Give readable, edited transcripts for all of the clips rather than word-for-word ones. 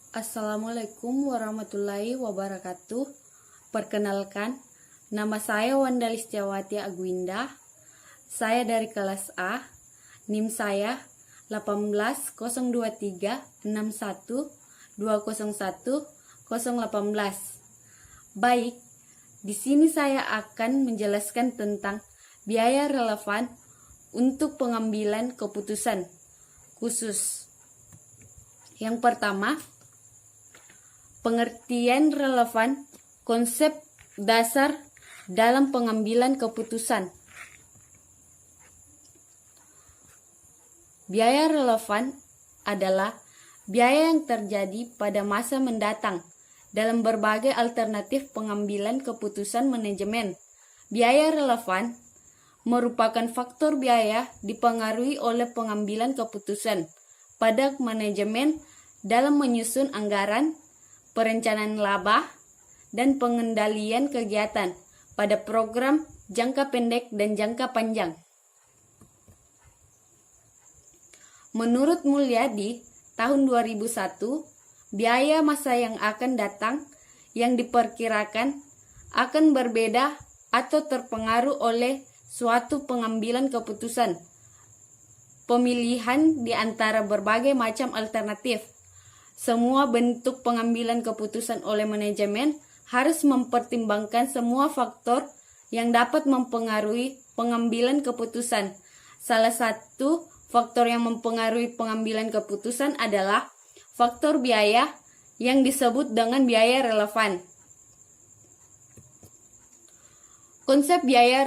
Assalamualaikum warahmatullahi wabarakatuh. Perkenalkan, nama saya Wanda Listiawati Aguinda. Saya dari kelas A. NIM saya 1803612010018. Baik, di sini saya akan menjelaskan tentang biaya relevan untuk pengambilan keputusan khusus. Yang pertama, pengertian relevan konsep dasar dalam pengambilan keputusan. Biaya relevan adalah biaya yang terjadi pada masa mendatang dalam berbagai alternatif pengambilan keputusan manajemen. Biaya relevan merupakan faktor biaya dipengaruhi oleh pengambilan keputusan pada manajemen dalam menyusun anggaran, perencanaan laba, dan pengendalian kegiatan pada program jangka pendek dan jangka panjang. Menurut Mulyadi, tahun 2001, biaya masa yang akan datang yang diperkirakan akan berbeda atau terpengaruh oleh suatu pengambilan keputusan pemilihan di antara berbagai macam alternatif. Semua bentuk pengambilan keputusan oleh manajemen harus mempertimbangkan semua faktor yang dapat mempengaruhi pengambilan keputusan. Salah satu faktor yang mempengaruhi pengambilan keputusan adalah faktor biaya yang disebut dengan biaya relevan. Konsep biaya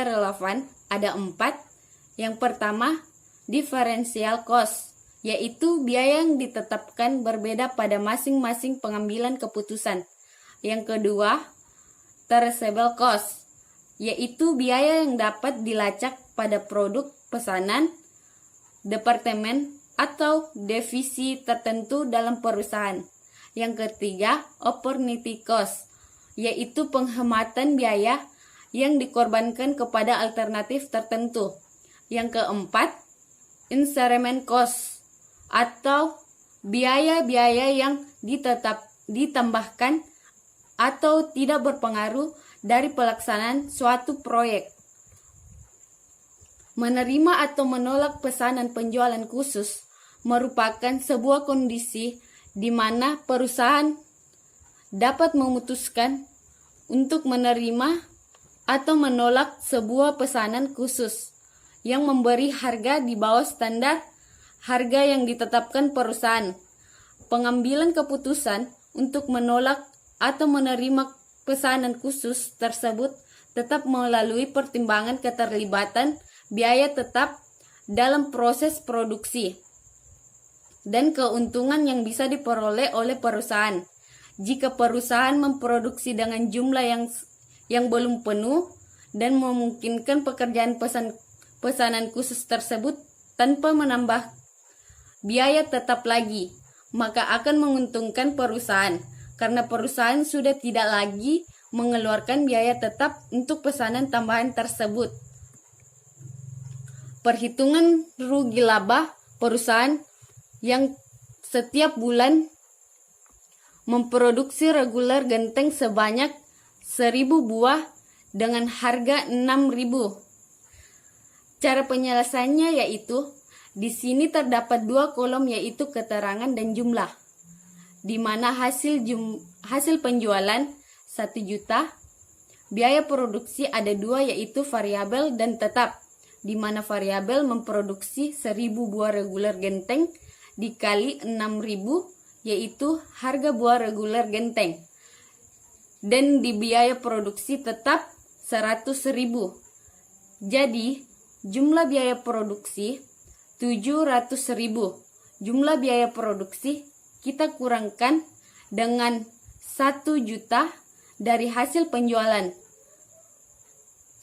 relevan ada 4. Yang pertama, differential cost, yaitu biaya yang ditetapkan berbeda pada masing-masing pengambilan keputusan. Yang kedua, traceable cost, yaitu biaya yang dapat dilacak pada produk, pesanan, departemen, atau divisi tertentu dalam perusahaan. Yang ketiga, opportunity cost, yaitu penghematan biaya yang dikorbankan kepada alternatif tertentu. Yang keempat, instrument cost, atau biaya-biaya yang ditambahkan atau tidak berpengaruh dari pelaksanaan suatu proyek. Menerima atau menolak pesanan penjualan khusus merupakan sebuah kondisi di mana perusahaan dapat memutuskan untuk menerima atau menolak sebuah pesanan khusus yang memberi harga di bawah standar harga yang ditetapkan perusahaan. Pengambilan keputusan untuk menolak atau menerima pesanan khusus tersebut tetap melalui pertimbangan keterlibatan biaya tetap dalam proses produksi dan keuntungan yang bisa diperoleh oleh perusahaan. Jika perusahaan memproduksi dengan jumlah yang belum penuh dan memungkinkan pekerjaan pesanan khusus tersebut tanpa menambah biaya tetap lagi, maka akan menguntungkan perusahaan karena perusahaan sudah tidak lagi mengeluarkan biaya tetap untuk pesanan tambahan tersebut. Perhitungan rugi laba perusahaan yang setiap bulan memproduksi reguler genteng sebanyak 1000 buah dengan harga 6.000. Cara penyelesaiannya yaitu di sini terdapat 2 kolom yaitu keterangan dan jumlah, di mana hasil penjualan 1 juta, biaya produksi ada 2 yaitu variabel dan tetap, di mana variabel memproduksi 1000 buah reguler genteng dikali 6.000 yaitu harga buah reguler genteng, dan di biaya produksi tetap 100.000. Jadi jumlah biaya produksi 700.000. Jumlah biaya produksi kita kurangkan dengan 1 juta dari hasil penjualan.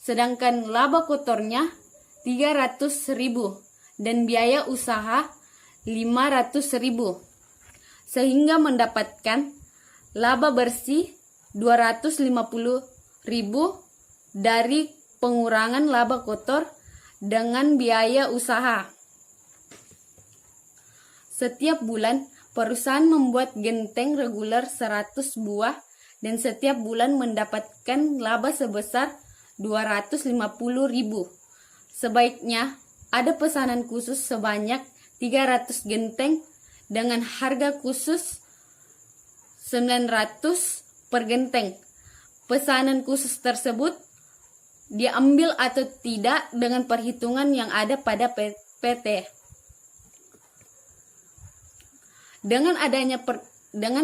Sedangkan laba kotornya 300.000 dan biaya usaha 500.000. Sehingga mendapatkan laba bersih 250.000 dari pengurangan laba kotor dengan biaya usaha. Setiap bulan perusahaan membuat genteng reguler 100 buah dan setiap bulan mendapatkan laba sebesar 250.000. Sebaiknya ada pesanan khusus sebanyak 300 genteng dengan harga khusus 900 per genteng. Pesanan khusus tersebut diambil atau tidak dengan perhitungan yang ada pada PT. Dengan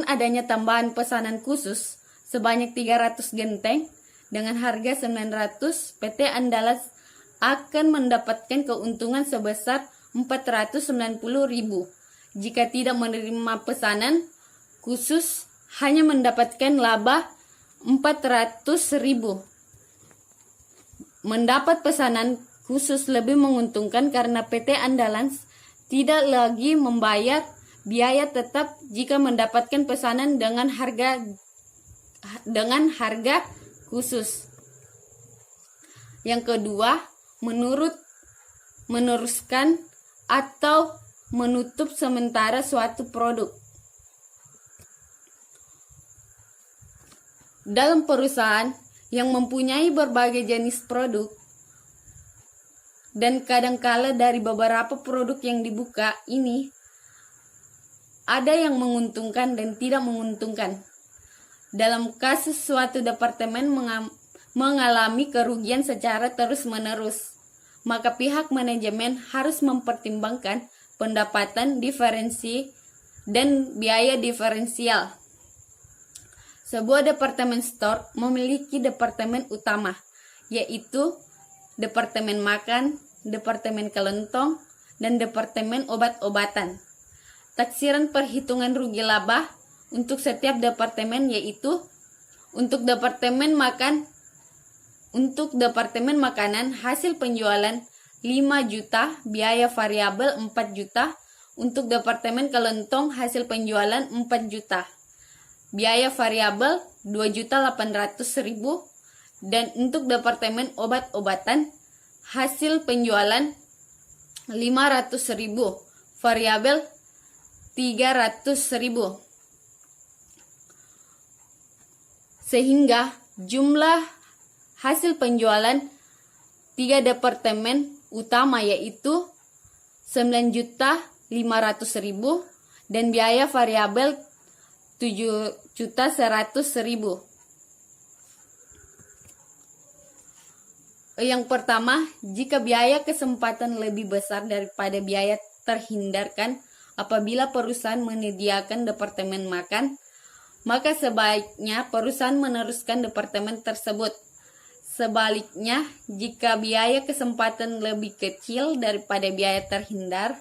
adanya tambahan pesanan khusus sebanyak 300 genteng dengan harga 900, PT Andalas akan mendapatkan keuntungan sebesar 490.000. Jika tidak menerima pesanan khusus, hanya mendapatkan laba 400.000. Mendapat pesanan khusus lebih menguntungkan karena PT Andalas tidak lagi membayar biaya tetap jika mendapatkan pesanan dengan harga khusus. Yang kedua, meneruskan atau menutup sementara suatu produk. Dalam perusahaan yang mempunyai berbagai jenis produk dan kadangkala dari beberapa produk yang dibuka ini ada yang menguntungkan dan tidak menguntungkan. Dalam kasus suatu departemen mengalami kerugian secara terus-menerus, maka pihak manajemen harus mempertimbangkan pendapatan diferensi dan biaya diferensial. Sebuah departemen store memiliki departemen utama, yaitu departemen makan, departemen kelentong, dan departemen obat-obatan. Taksiran perhitungan rugi laba untuk setiap departemen yaitu untuk departemen makanan hasil penjualan 5 juta, biaya variabel 4 juta, untuk departemen kelentong hasil penjualan 4 juta. Biaya variabel 2.800.000 dan untuk departemen obat-obatan hasil penjualan 500.000, variabel 300.000. Sehingga jumlah hasil penjualan 3 departemen utama yaitu 9.500.000 dan biaya variabel 7.100.000. Yang pertama, jika biaya kesempatan lebih besar daripada biaya terhindarkan apabila perusahaan menyediakan departemen makan, maka sebaiknya perusahaan meneruskan departemen tersebut. Sebaliknya, jika biaya kesempatan lebih kecil daripada biaya terhindar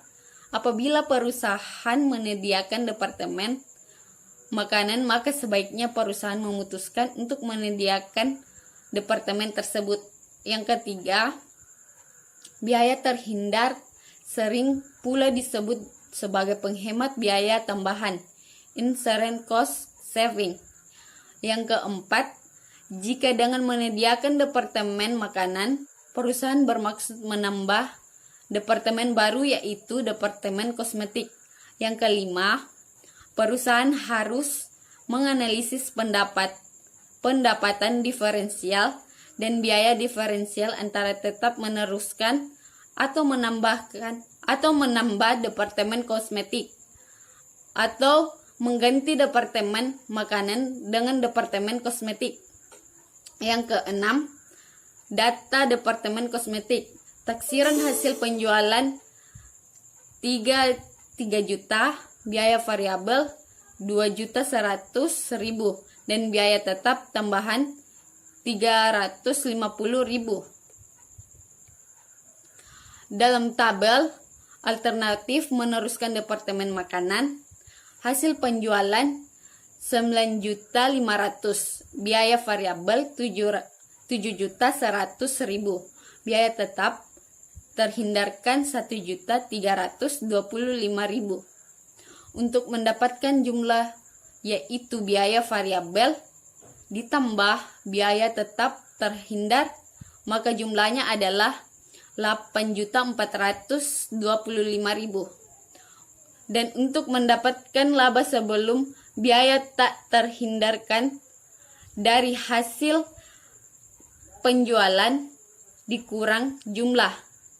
apabila perusahaan menyediakan departemen makanan, maka sebaiknya perusahaan memutuskan untuk menyediakan departemen tersebut. Yang ketiga, biaya terhindar sering pula disebut sebagai penghemat biaya tambahan, inherent cost saving. Yang keempat, jika dengan menyediakan departemen makanan, perusahaan bermaksud menambah departemen baru yaitu departemen kosmetik. Yang kelima, perusahaan harus menganalisis pendapatan diferensial dan biaya diferensial antara tetap meneruskan atau menambah departemen kosmetik atau mengganti departemen makanan dengan departemen kosmetik. Yang keenam, data departemen kosmetik. Taksiran hasil penjualan 3 juta, biaya variabel 2.100.000 dan biaya tetap tambahan 350.000. Dalam tabel alternatif meneruskan departemen makanan, hasil penjualan 9.500.000, biaya variabel 7.100.000, biaya tetap terhindarkan 1.325.000. Untuk mendapatkan jumlah yaitu biaya variabel ditambah biaya tetap terhindar, maka jumlahnya adalah 8.425.000. dan untuk mendapatkan laba sebelum biaya tak terhindarkan dari hasil penjualan dikurang jumlah,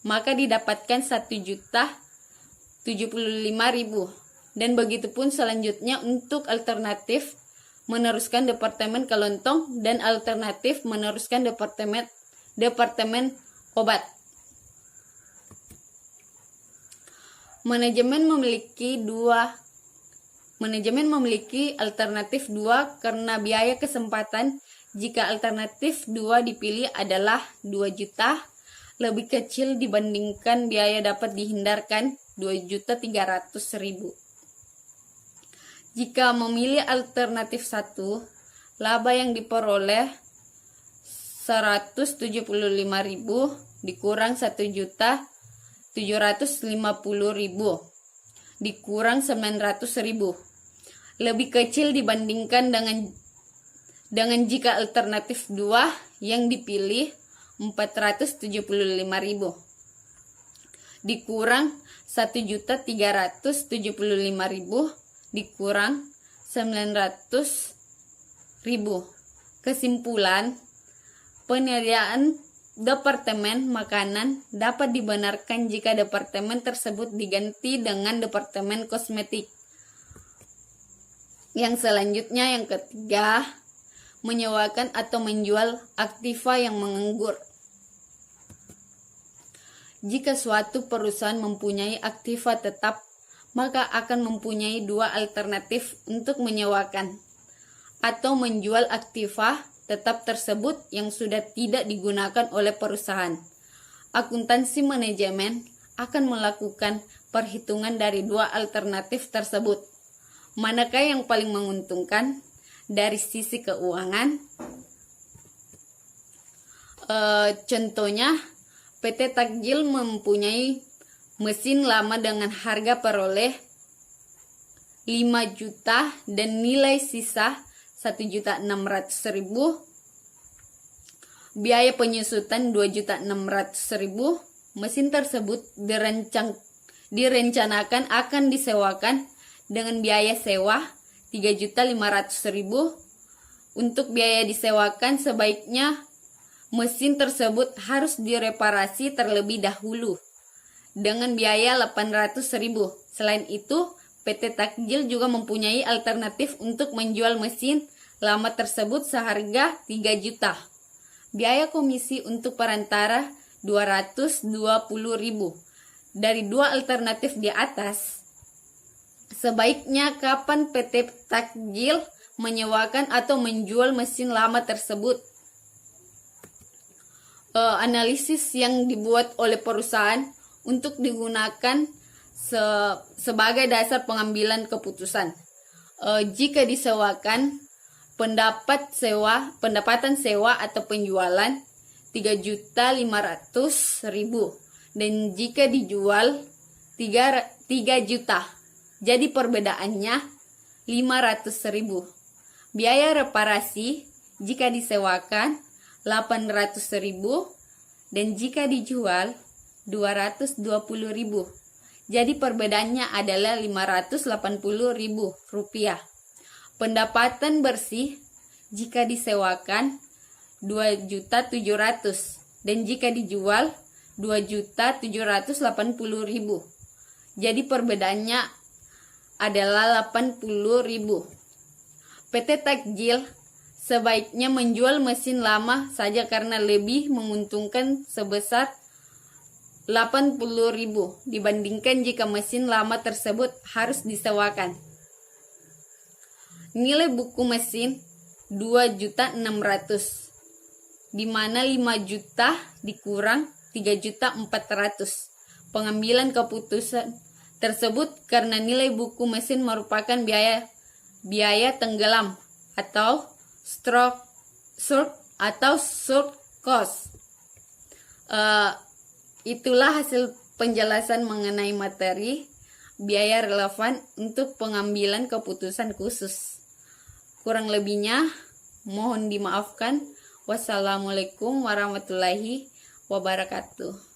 maka didapatkan 1.075.000. Dan begitu pun selanjutnya untuk alternatif meneruskan departemen kelontong dan alternatif meneruskan departemen obat. Manajemen memiliki alternatif 2 karena biaya kesempatan jika alternatif 2 dipilih adalah 2 juta lebih kecil dibandingkan biaya dapat dihindarkan 2.300.000. Jika memilih alternatif 1, laba yang diperoleh 175.000 dikurang 1.750.000 dikurang 900.000 lebih kecil dibandingkan dengan jika alternatif 2 yang dipilih 475.000 dikurang 1.375.000 dikurang 900.000. Kesimpulan, penyediaan departemen makanan dapat dibenarkan jika departemen tersebut diganti dengan departemen kosmetik. Yang selanjutnya, yang ketiga, menyewakan atau menjual aktiva yang menganggur. Jika suatu perusahaan mempunyai aktiva tetap, maka akan mempunyai 2 alternatif untuk menyewakan atau menjual aktiva tetap tersebut yang sudah tidak digunakan oleh perusahaan. Akuntansi manajemen akan melakukan perhitungan dari 2 alternatif tersebut. Manakah yang paling menguntungkan dari sisi keuangan? Contohnya, PT Takjil mempunyai mesin lama dengan harga peroleh 5 juta dan nilai sisa 1.600.000, biaya penyusutan 2.600.000. Mesin tersebut direncanakan akan disewakan dengan biaya sewa 3.500.000. Untuk biaya disewakan, sebaiknya mesin tersebut harus direparasi terlebih dahulu dengan biaya 800.000. Selain itu, PT Takjil juga mempunyai alternatif untuk menjual mesin lama tersebut seharga 3 juta. Biaya komisi untuk perantara 220.000. Dari 2 alternatif di atas, sebaiknya kapan PT Takjil menyewakan atau menjual mesin lama tersebut? Analisis yang dibuat oleh perusahaan untuk digunakan sebagai dasar pengambilan keputusan. Jika disewakan, pendapatan sewa atau penjualan 3.500.000 dan jika dijual 3 juta. Jadi perbedaannya 500.000. Biaya reparasi jika disewakan 800.000 dan jika dijual 220.000. Jadi perbedaannya adalah 580.000 rupiah. Pendapatan bersih jika disewakan 2.700.000 dan jika dijual 2.780.000. Jadi perbedaannya adalah 80.000. PT Takjil sebaiknya menjual mesin lama saja karena lebih menguntungkan sebesar 80.000 dibandingkan jika mesin lama tersebut harus disewakan. Nilai buku mesin 2.600.000, di mana 5 juta dikurang 3.400.000. Pengambilan keputusan tersebut karena nilai buku mesin merupakan biaya tenggelam atau sunk cost. Itulah hasil penjelasan mengenai materi biaya relevan untuk pengambilan keputusan khusus. Kurang lebihnya mohon dimaafkan. Wassalamualaikum warahmatullahi wabarakatuh.